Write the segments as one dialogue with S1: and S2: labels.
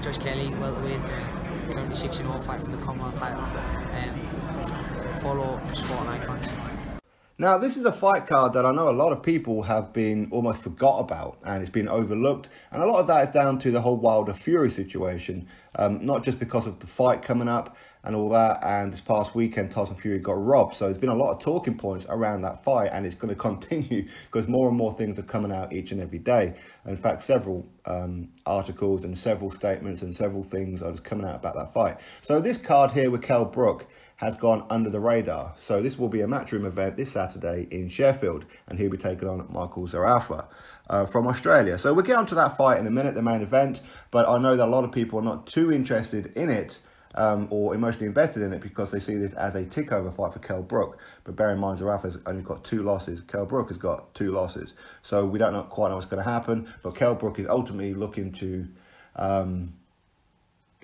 S1: Josh Kelly, welterweight, currently 6-0, fighting for the Commonwealth title. Follow sport icons.
S2: Now, this is a fight card that I know a lot of people have been almost forgot about, and it's been overlooked. And a lot of that is down to the whole Wilder Fury situation, not just because of the fight coming up and all that. And this past weekend, Tyson Fury got robbed. So there's been a lot of talking points around that fight, and it's going to continue because more and more things are coming out each and every day. In fact, several articles and several statements and several things are just coming out about that fight. So this card here with Kell Brook has gone under the radar. So this will be a Matchroom event this Saturday in Sheffield, and he'll be taking on Michael Zerafa from Australia. So we'll get onto that fight in a minute, the main event, but I know that a lot of people are not too interested in it or emotionally invested in it because they see this as a tick-over fight for Kell Brook. But bear in mind, Zerafa's only got 2 losses. Kell Brook has got 2 losses. So we don't quite know what's going to happen, but Kell Brook is ultimately looking to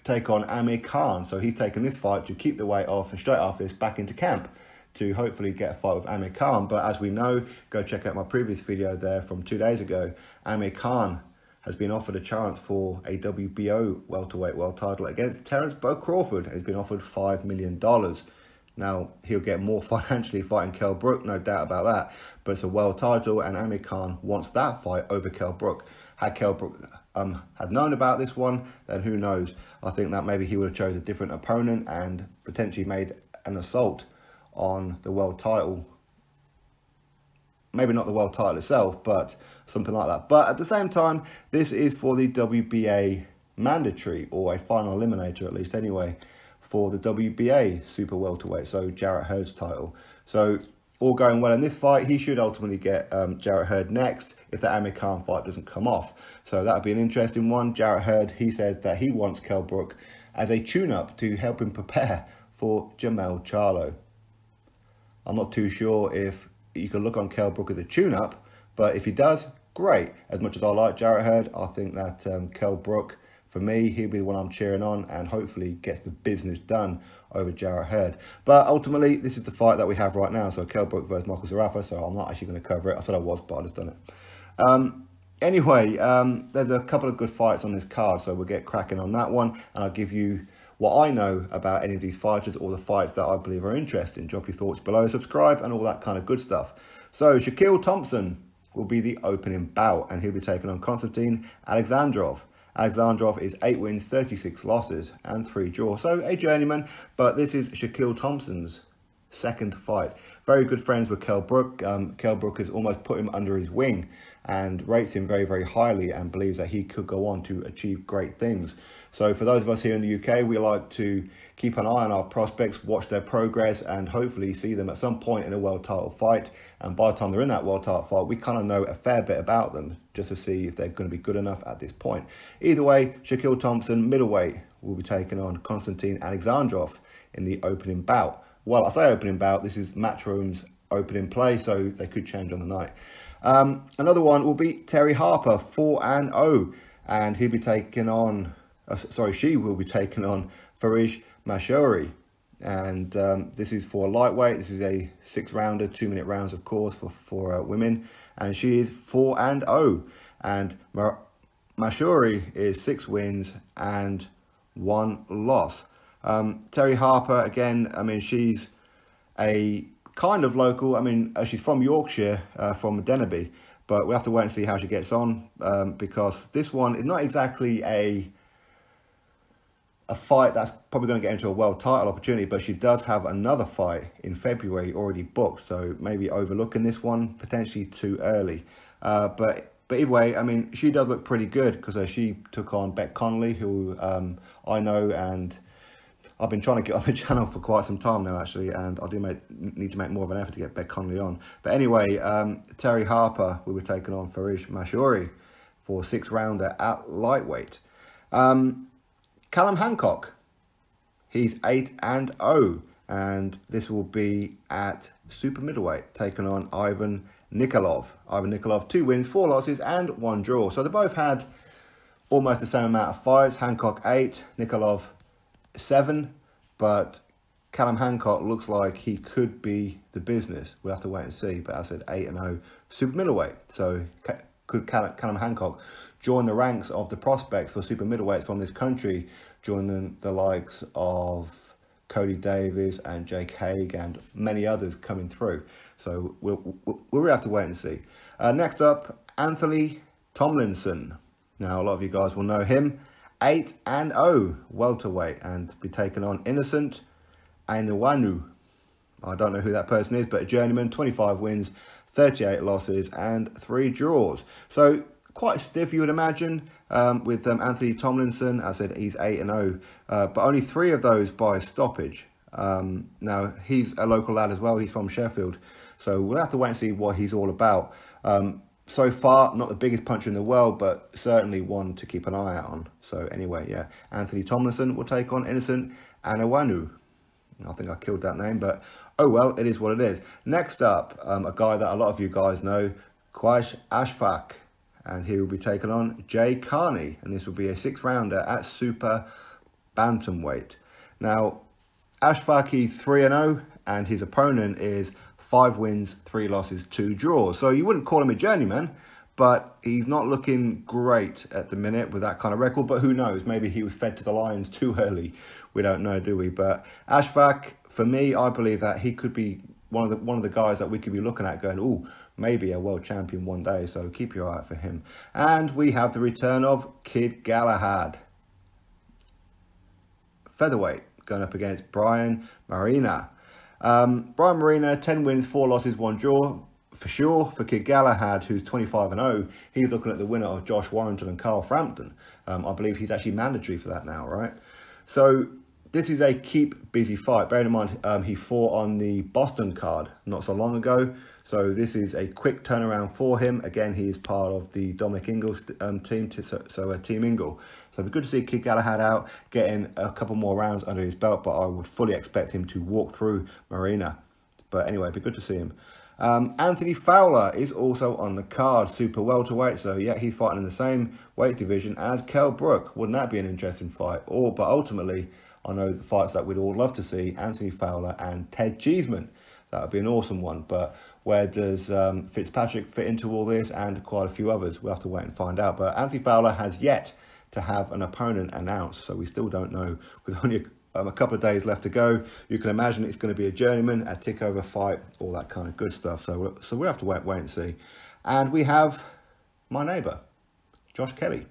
S2: take on Amir Khan. So he's taking this fight to keep the weight off and straight after this back into camp to hopefully get a fight with Amir Khan. But as we know, go check out my previous video there from 2 days ago, Amir Khan has been offered a chance for a WBO welterweight world title against Terence Bo Crawford, and he's been offered $5 million. Now, he'll get more financially fighting Kell Brook, no doubt about that, but it's a world title, and Amir Khan wants that fight over Kell Brook. Had Kell Brook had known about this one, then who knows? I think that maybe he would have chose a different opponent and potentially made an assault on the world title. Maybe not the world title itself, but something like that. But at the same time, this is for the WBA mandatory, or a final eliminator at least anyway, for the WBA super welterweight, so Jarrett Hurd's title. So all going well in this fight, he should ultimately get Jarrett Hurd next if the Amir Khan fight doesn't come off. So that would be an interesting one. Jarrett Hurd, he said that he wants Kell Brook as a tune-up to help him prepare for Jermell Charlo. I'm not too sure if you can look on Kell Brook as a tune-up, but if he does, great. As much as I like Jarrett Hurd, I think that Kell Brook, for me, he'll be the one I'm cheering on and hopefully gets the business done over Jarrett Hurd. But ultimately, this is the fight that we have right now. So Kell Brook versus Michael Zerafa, so I'm not actually going to cover it. I said I was, but I just done it. Anyway, there's a couple of good fights on this card, so we'll get cracking on that one, and I'll give you what I know about any of these fighters or the fights that I believe are interesting. Drop your thoughts below, subscribe, and all that kind of good stuff. So Shakiel Thompson will be the opening bout, and he'll be taking on Konstantin Alexandrov. Alexandrov is 8 wins, 36 losses, and 3 draws. So a journeyman, but this is Shakiel Thompson's second fight. Very good friends with Kell Brook. Kell Brook has almost put him under his wing and rates him very, very highly and believes that he could go on to achieve great things. So for those of us here in the UK, we like to keep an eye on our prospects, watch their progress, and hopefully see them at some point in a world title fight. And by the time they're in that world title fight, we kind of know a fair bit about them just to see if they're going to be good enough at this point. Either way, Shakiel Thompson, middleweight, will be taking on Konstantin Alexandrov in the opening bout. Well, I say opening bout, this is Matchroom's opening play, so they could change on the night. Another one will be Terry Harper, 4-0, and he'll be taking on, she will be taking on Farish Mahshuri. And this is for lightweight. This is a 6-rounder, 2-minute rounds, of course, for women. And she is 4-0. And Mahshuri is 6 wins and 1 loss. Terry Harper, again, I mean, she's a kind of local. I mean, she's from Yorkshire, from Denby, but we'll have to wait and see how she gets on, because this one is not exactly a fight that's probably going to get into a world title opportunity, but she does have another fight in February already booked, so maybe overlooking this one potentially too early. But either way, I mean, she does look pretty good because she took on Beck Connolly, who I know, and I've been trying to get on the channel for quite some time now, actually, and I do need to make more of an effort to get Beck Connolly on. But anyway, Terry Harper will be taking on Farish Mahshuri for 6-rounder at lightweight. Callum Hancock, he's 8-0, and this will be at super middleweight, taking on Ivan Nikolov. Ivan Nikolov, 2 wins, 4 losses, and 1 draw. So they both had almost the same amount of fights. Hancock 8, Nikolov 7, but Callum Hancock looks like he could be the business. We'll have to wait and see, but I said 8-0 super middleweight. So could Callum Hancock join the ranks of the prospects for super middleweights from this country, joining the likes of Cody Davis and Jake Hague and many others coming through. So we'll have to wait and see. Next up, Anthony Tomlinson. Now, a lot of you guys will know him. 8-0 welterweight, and be taking on Innocent Ainwanu. I don't know who that person is, but a journeyman, 25 wins, 38 losses and 3 draws. So quite stiff, you would imagine, with Anthony Tomlinson. I said he's 8-0, but only 3 of those by stoppage. Now, he's a local lad as well. He's from Sheffield. So we'll have to wait and see what he's all about. So far, not the biggest puncher in the world, but certainly one to keep an eye out on. So anyway, yeah, Anthony Tomlinson will take on Innocent Ainwanu. I think I killed that name, but oh well, it is what it is. Next up, a guy that a lot of you guys know, Qais Ashfaq, and he will be taking on Jay Carney, and this will be a 6th rounder at super bantamweight. Now, Ashfaq, he's 3-0, and his opponent is 5 wins, 3 losses, 2 draws. So you wouldn't call him a journeyman, but he's not looking great at the minute with that kind of record. But who knows? Maybe he was fed to the lions too early. We don't know, do we? But Ashfaq, for me, I believe that he could be one of the guys that we could be looking at going, oh, maybe a world champion one day. So keep your eye out for him. And we have the return of Kid Galahad, featherweight, going up against Brian Marina. Brian Marina, 10 wins, 4 losses, 1 draw. For sure, for Kid Galahad, who's 25-0, he's looking at the winner of Josh Warrington and Carl Frampton. I believe he's actually mandatory for that now, right? So this is a keep busy fight. Bearing in mind, he fought on the Boston card not so long ago. So this is a quick turnaround for him. Again, he is part of the Dominic Ingles team, Team Ingle. So it'd be good to see Kid Galahad out, getting a couple more rounds under his belt, but I would fully expect him to walk through Marina. But anyway, it'd be good to see him. Anthony Fowler is also on the card, super welterweight. So yeah, he's fighting in the same weight division as Kell Brook. Wouldn't that be an interesting fight? But ultimately, I know the fights that we'd all love to see, Anthony Fowler and Ted Cheeseman. That would be an awesome one. But where does Fitzpatrick fit into all this, and quite a few others? We'll have to wait and find out. But Anthony Fowler has yet to have an opponent announced, so we still don't know. With only a couple of days left to go, you can imagine it's going to be a journeyman, a tick-over fight, all that kind of good stuff. So we'll have to wait and see. And we have my neighbour, Josh Kelly.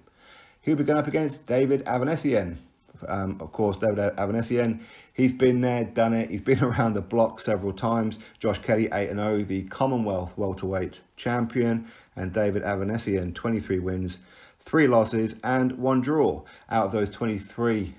S2: He'll be going up against David Avanesian. Of course, David Avanesian, he's been there, done it. He's been around the block several times. Josh Kelly, 8-0, the Commonwealth welterweight champion. And David Avanesian, 23 wins, 3 losses and 1 draw. Out of those 23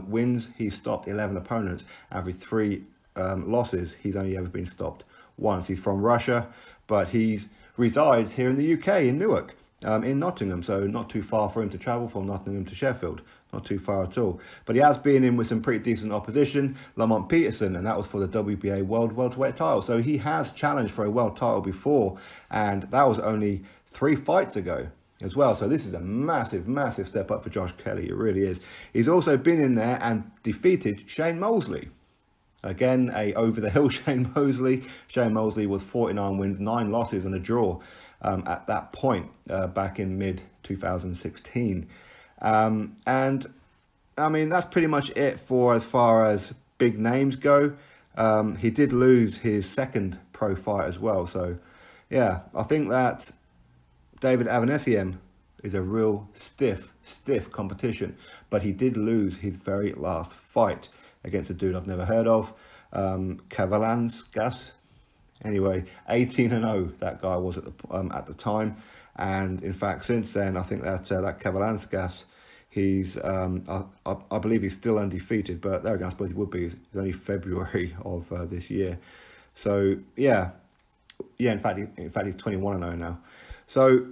S2: wins, he's stopped 11 opponents. Every 3 losses, he's only ever been stopped once. He's from Russia, but he resides here in the UK, in Newark, in Nottingham. So not too far for him to travel from Nottingham to Sheffield. Not too far at all. But he has been in with some pretty decent opposition. Lamont Peterson, and that was for the WBA World Welterweight title. So he has challenged for a world title before, and that was only 3 fights ago as well. So this is a massive, massive step up for Josh Kelly. It really is. He's also been in there and defeated Shane Mosley. Again, a over-the-hill Shane Mosley. Shane Mosley with 49 wins, 9 losses and a draw at that point back in mid-2016. And I mean, that's pretty much it for as far as big names go. He did lose his 2nd pro fight as well. So yeah, I think that David Avanesian is a real stiff competition, but he did lose his very last fight against a dude I've never heard of, Kavalanskas. Anyway, 18-0 that guy was at the time, and in fact since then I think that that Kavalanskas, he's I believe he's still undefeated, but there again I suppose he would be. It's only February of this year, so yeah. In fact he's 21-0 now. So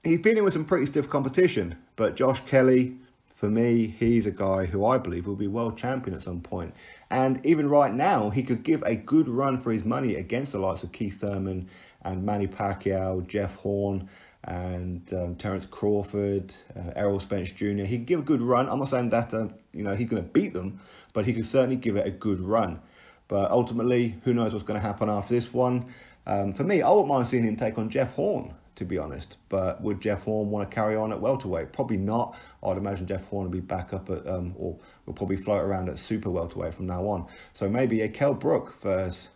S2: he's been in with some pretty stiff competition, but Josh Kelly, for me, he's a guy who I believe will be world champion at some point. And even right now, he could give a good run for his money against the likes of Keith Thurman and Manny Pacquiao, Jeff Horn, and Terence Crawford, Errol Spence Jr. He could give a good run. I'm not saying that he's going to beat them, but he could certainly give it a good run. But ultimately, who knows what's going to happen after this one. For me, I wouldn't mind seeing him take on Jeff Horn. to be honest. But would Jeff Horn want to carry on at welterweight? Probably not. I'd imagine Jeff Horn will be back up at, or will probably float around at super welterweight from now on. So maybe a Kell Brook versus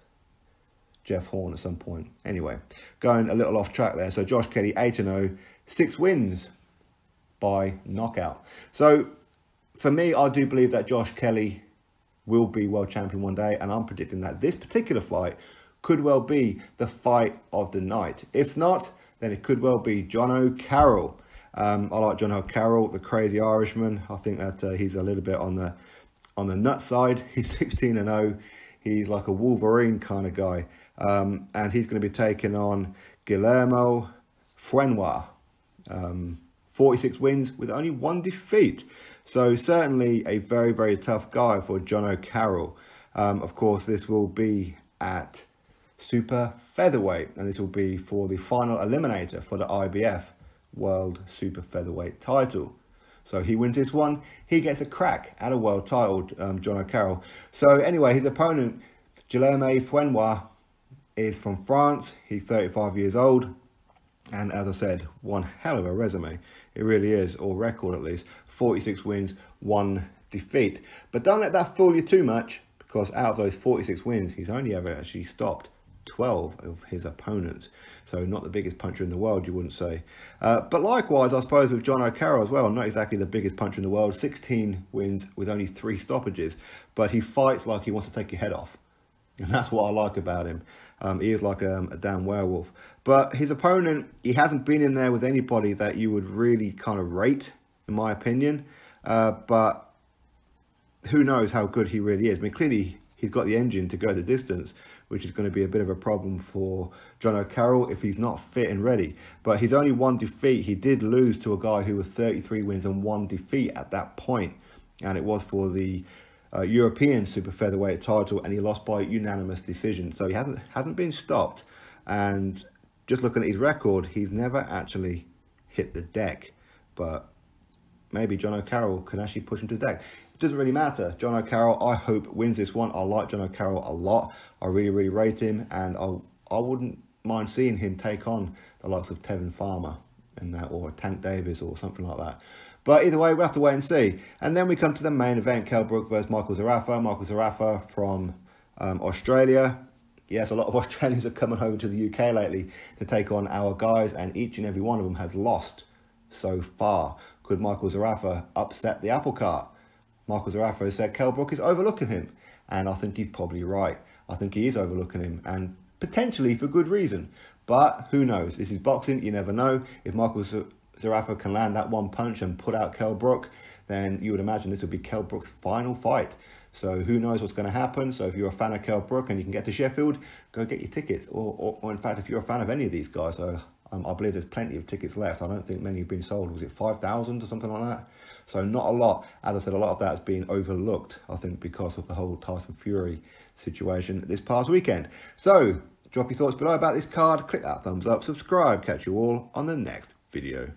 S2: Jeff Horn at some point. Anyway, going a little off track there. So Josh Kelly, 8-0, 6 wins by knockout. So for me, I do believe that Josh Kelly will be world champion one day, and I'm predicting that this particular fight could well be the fight of the night. If not, then it could well be Jono Carroll. I like Jono Carroll, the crazy Irishman. I think that he's a little bit on the nut side. He's 16-0. He's like a Wolverine kind of guy. And he's going to be taking on Guillermo Fuenwa. 46 wins with only 1 defeat. So certainly a very, very tough guy for Jono Carroll. Of course, this will be at super featherweight, and this will be for the final eliminator for the IBF World Super Featherweight title. So he wins this one, he gets a crack at a world title, Jono Carroll. So anyway, his opponent, Guillermo Fuenwa, is from France. He's 35 years old, and as I said, one hell of a resume. It really is, or record at least. 46 wins, 1 defeat. But don't let that fool you too much, because out of those 46 wins, he's only ever actually stopped 12 of his opponents. So not the biggest puncher in the world, you wouldn't say. But likewise, I suppose with Jono Carroll as well, not exactly the biggest puncher in the world. 16 wins with only 3 stoppages. But he fights like he wants to take your head off. And that's what I like about him. He is like a damn werewolf. But his opponent, he hasn't been in there with anybody that you would really kind of rate, in my opinion. But who knows how good he really is. I mean, clearly he's got the engine to go the distance, which is going to be a bit of a problem for Jono Carroll if he's not fit and ready. But he's only 1 defeat. He did lose to a guy who was 33 wins and 1 defeat at that point. And it was for the European super featherweight title, and he lost by unanimous decision. So he hasn't been stopped. And just looking at his record, he's never actually hit the deck. But maybe Jono Carroll can actually push him to the deck. It doesn't really matter. Jono Carroll, I hope, wins this one. I like Jono Carroll a lot. I really, really rate him, and I wouldn't mind seeing him take on the likes of Tevin Farmer and that, or Tank Davis or something like that. But either way, we'll have to wait and see. And then we come to the main event, Kell Brook versus Michael Zerafa. Michael Zerafa from Australia. Yes, a lot of Australians are coming over to the UK lately to take on our guys, and each and every one of them has lost so far. Could Michael Zerafa upset the apple cart? Michael Zerafa has said Kell Brook is overlooking him, and I think he's probably right. I think he is overlooking him, and potentially for good reason. But who knows? This is boxing, you never know. If Michael Zerafa can land that one punch and put out Kell Brook, then you would imagine this would be Kell Brook's final fight. So who knows what's going to happen. So if you're a fan of Kell Brook and you can get to Sheffield, go get your tickets. Or in fact, if you're a fan of any of these guys, I believe there's plenty of tickets left. I don't think many have been sold. Was it 5,000 or something like that? So not a lot. As I said, a lot of that has been overlooked, I think, because of the whole Tyson Fury situation this past weekend. So drop your thoughts below about this card. Click that thumbs up. Subscribe. Catch you all on the next video.